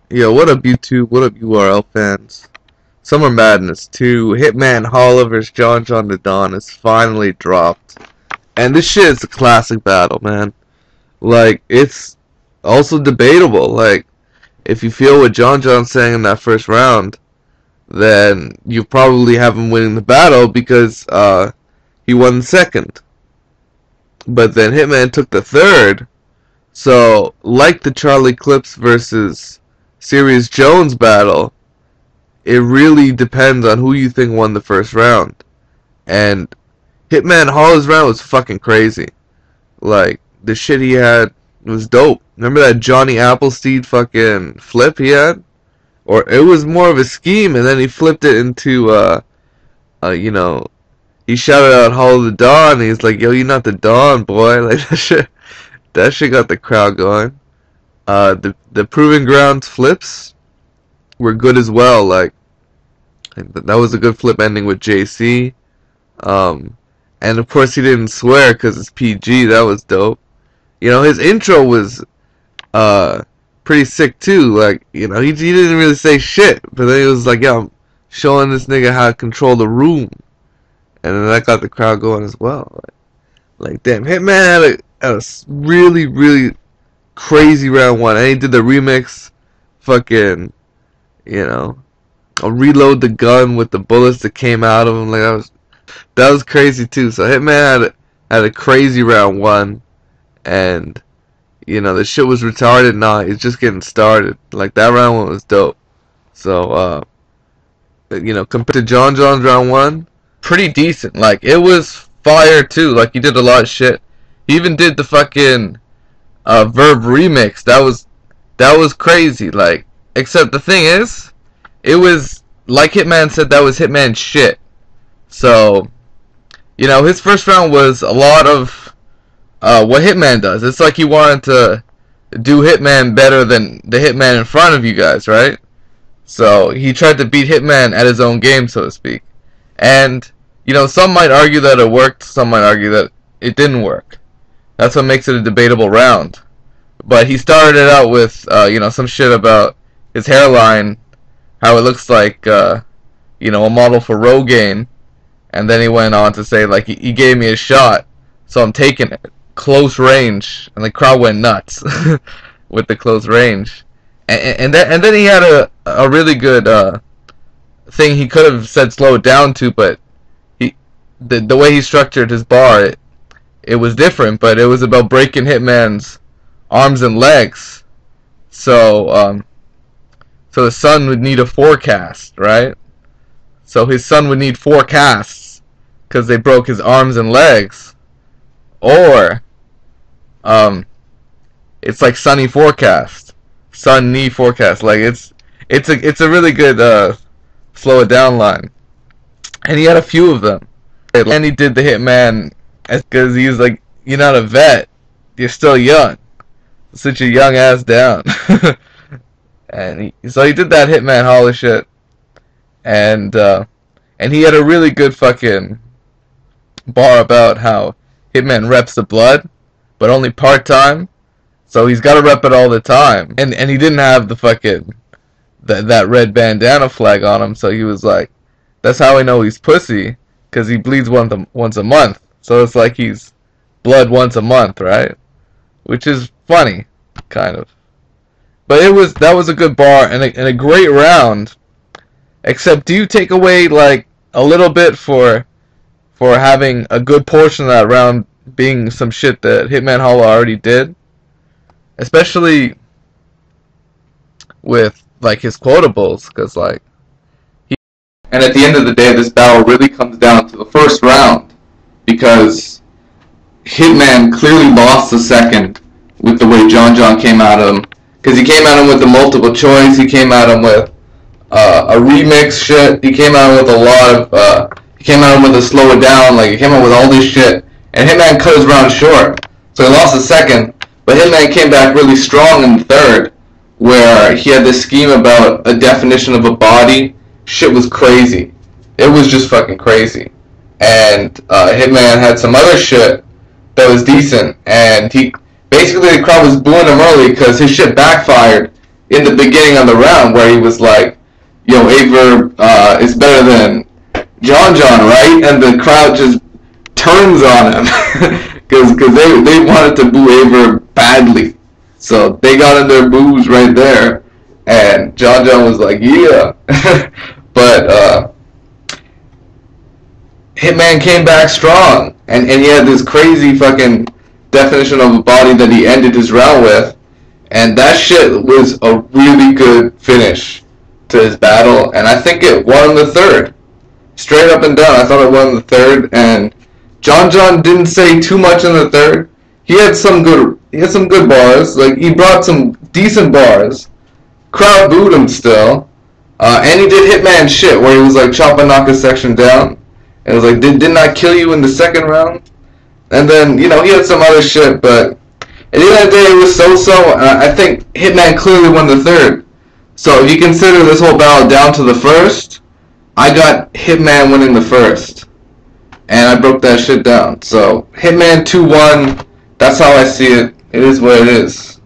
Yo, what up YouTube? What up URL fans? Summer Madness 2, Hitman Holla vs. John the Don is finally dropped. And this shit is a classic battle, man. Like, it's also debatable. Like, if you feel what John's saying in that first round, then you probably have him winning the battle because he won the second. But then Hitman took the third. So, like the Charlie Clips versus Serious Jones battle, it really depends on who you think won the first round. And Hitman Holla's round was fucking crazy. Like, the shit he had was dope. Remember that Johnny Appleseed fucking flip he had? Or it was more of a scheme, and then he flipped it into, you know, he shouted out Holla the Don, and he's like, yo, you're not the Don, boy. Like, that shit got the crowd going. The Proving Grounds flips were good as well. Like, that was a good flip ending with JC. And of course he didn't swear because it's PG. That was dope. You know, his intro was pretty sick too. Like, you know, he didn't really say shit, but then he was like, yeah, I'm showing this nigga how to control the room. And then that got the crowd going as well. Like damn, Hitman had a really, really crazy round one. And he did the remix, fucking, you know, I'll reload the gun with the bullets that came out of him. Like that was crazy too. So Hitman had a crazy round one, and you know the shit was retarded. Nah, he's just getting started. Like that round one was dope. So you know, compared to John's round one, pretty decent. Like it was fire too. Like he did a lot of shit. He even did the fucking Verb remix. That was crazy. Like, except the thing is, it was like Hitman said, that was Hitman shit. So, you know, his first round was a lot of what Hitman does. It's like he wanted to do Hitman better than the Hitman in front of you guys, right? So he tried to beat Hitman at his own game, so to speak. And you know, some might argue that it worked. Some might argue that it didn't work. That's what makes it a debatable round. But he started it out with, you know, some shit about his hairline, how it looks like, you know, a model for Rogaine. And then he went on to say, like, he gave me a shot, so I'm taking it. Close range. And the crowd went nuts with the close range. And then he had a really good thing he could have said slow it down to, but the way he structured his bar, it was different, but it was about breaking Hitman's arms and legs. So so his son would need a forecast, right? So his son would need 4 casts because they broke his arms and legs. Or it's like Sunny forecast, Sunny forecast. Like it's a really good slow it down line, and he had a few of them. And he did the Hitman because he's like, you're not a vet, you're still young, sit your young ass down. So he did that Hitman Holla shit, and he had a really good fucking bar about how Hitman reps the blood, but only part time, so he's got to rep it all the time. And he didn't have the fucking that red bandana flag on him, so he was like, that's how I know he's pussy, because he bleeds once a month. So it's like he's blood once a month, right? Which is funny, kind of. But that was a good bar and a great round. Except, do you take away like a little bit for having a good portion of that round being some shit that Hitman Holla already did? Especially with like his quotables, because like and at the end of the day, this battle really comes down to the first round, because Hitman clearly lost the second with the way John came at him, because he came at him with the multiple choice, he came at him with a remix shit, he came at him with a lot of, he came at him with a slow it down, like he came out with all this shit, and Hitman cut his round short, so he lost the second, but Hitman came back really strong in the third, where he had this scheme about a definition of a body. Shit was crazy. It was just fucking crazy. And Hitman had some other shit that was decent, and he basically, the crowd was booing him early because his shit backfired in the beginning of the round where he was like, yo, Aver is better than John, right? And the crowd just turns on him because they wanted to boo Aver badly. So they got in their boos right there. And John was like, yeah. But Hitman came back strong. And he had this crazy fucking definition of a body that he ended his round with. And that shit was a really good finish to his battle. And I think it won the third. Straight up and down, I thought it won the third. And John didn't say too much in the third. He had some good bars. Like, he brought some decent bars. Crowd booed him still. And he did Hitman shit where he was like chop and knock his section down. And it was like, didn't I kill you in the second round? And then, he had some other shit, but at the end of the day, it was so-so. I think Hitman clearly won the third. So if you consider this whole battle down to the first, I got Hitman winning the first. And I broke that shit down. So Hitman 2-1. That's how I see it. It is what it is.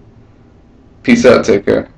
Peace out. Take care.